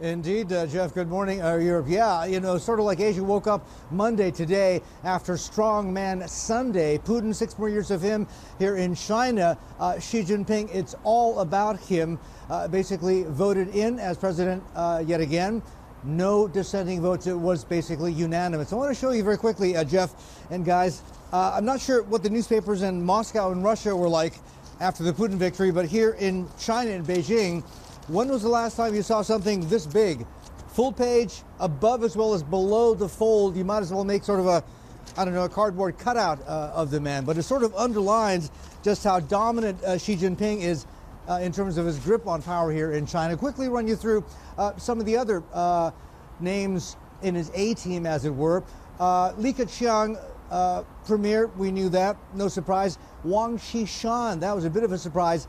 Indeed, Jeff, good morning. Europe, yeah, sort of like Asia woke up Monday today after Strongman Sunday. Putin, 6 more years of him here in China. Xi Jinping, it's all about him. Basically voted in as president yet again. No dissenting votes. It was basically unanimous. I want to show you very quickly, Jeff and guys. I'm not sure what the newspapers in Moscow and Russia were like after the Putin victory, but here in China, in Beijing, when was the last time you saw something this big? Full page, above as well as below the fold. You might as well make sort of a cardboard cutout of the man. But it sort of underlines just how dominant Xi Jinping is in terms of his grip on power here in China. Quickly run you through some of the other names in his A-team, as it were. Li Keqiang, premier, we knew that, no surprise. Wang Qishan, that was a bit of a surprise.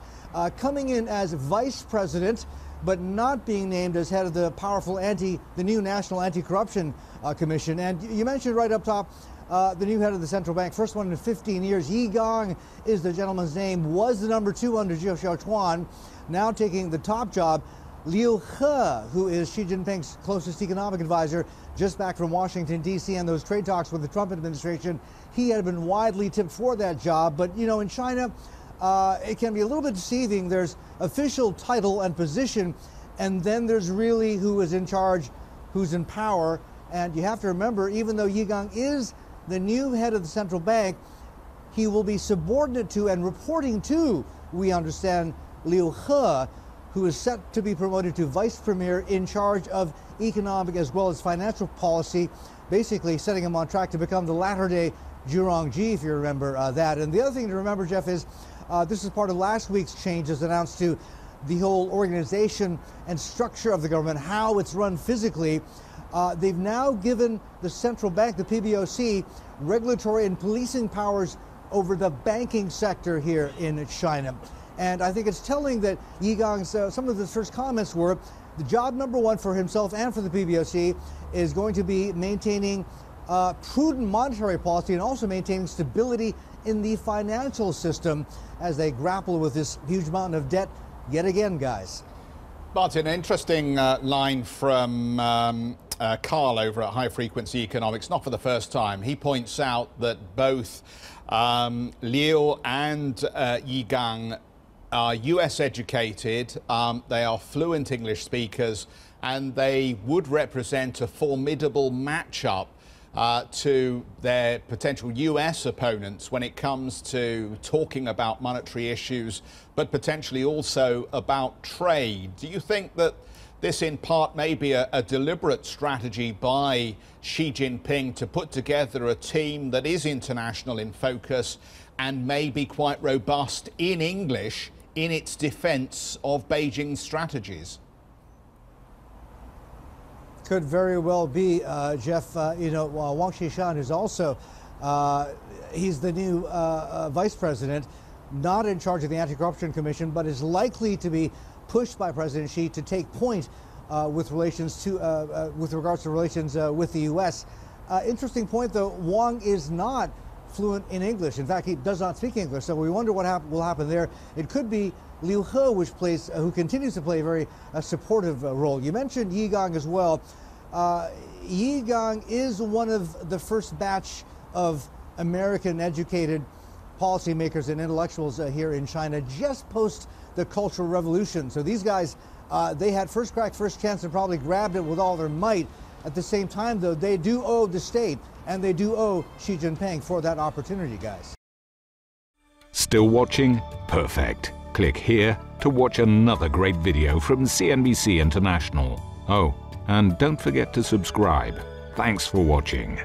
Coming in as vice president, but not being named as head of the powerful the new National Anti-Corruption Commission. And you mentioned right up top the new head of the central bank, first one in 15 years. Yi Gang is the gentleman's name, was the number 2 under Zhou Xiaochuan, now taking the top job. Liu He, who is Xi Jinping's closest economic advisor, just back from Washington, D.C. and those trade talks with the Trump administration. He had been widely tipped for that job. But, in China, it can be a little bit deceiving. There's official title and position, and then there's really who is in charge, who's in power. And you have to remember, even though Yi Gang is the new head of the central bank, he will be subordinate to and reporting to, we understand, Liu He, who is set to be promoted to vice premier in charge of economic as well as financial policy, basically setting him on track to become the latter-day Zhurongji, if you remember that. And the other thing to remember, Jeff, is this is part of last week's changes announced to the whole organization and structure of the government, how it's run physically. They've now given the central bank, the PBOC, regulatory and policing powers over the banking sector here in China. And I think it's telling that Yi Gang's, some of his first comments were, the job number 1 for himself and for the PBOC is going to be maintaining prudent monetary policy and also maintaining stability in the financial system as they grapple with this huge mountain of debt yet again, guys. Martin, an interesting line from Carl over at High Frequency Economics, not for the first time. He points out that both Liu and Yi Gang are US educated, they are fluent English speakers, and they would represent a formidable matchup to their potential US opponents when it comes to talking about monetary issues, but potentially also about trade. Do you think that this in part may be a deliberate strategy by Xi Jinping to put together a team that is international in focus and may be quite robust in English in its defense of Beijing's strategies? Could very well be, Jeff. Wang Qishan is also, he's the new vice president, not in charge of the Anti-Corruption Commission, but is likely to be pushed by President Xi to take point with regards to relations with the U.S. Interesting point, though. Wang is not fluent in English. In fact, he does not speak English. So we wonder what will happen there. It could be Liu He, who continues to play a very supportive role. You mentioned Yi Gang as well. Yi Gang is one of the first batch of American-educated policymakers and intellectuals here in China, just post the Cultural Revolution. So these guys, they had first crack, first chance, and probably grabbed it with all their might. At the same time, though, they do owe the state, and they do owe Xi Jinping for that opportunity, guys. Still watching? Perfect. Click here to watch another great video from CNBC International. Oh, and don't forget to subscribe. Thanks for watching.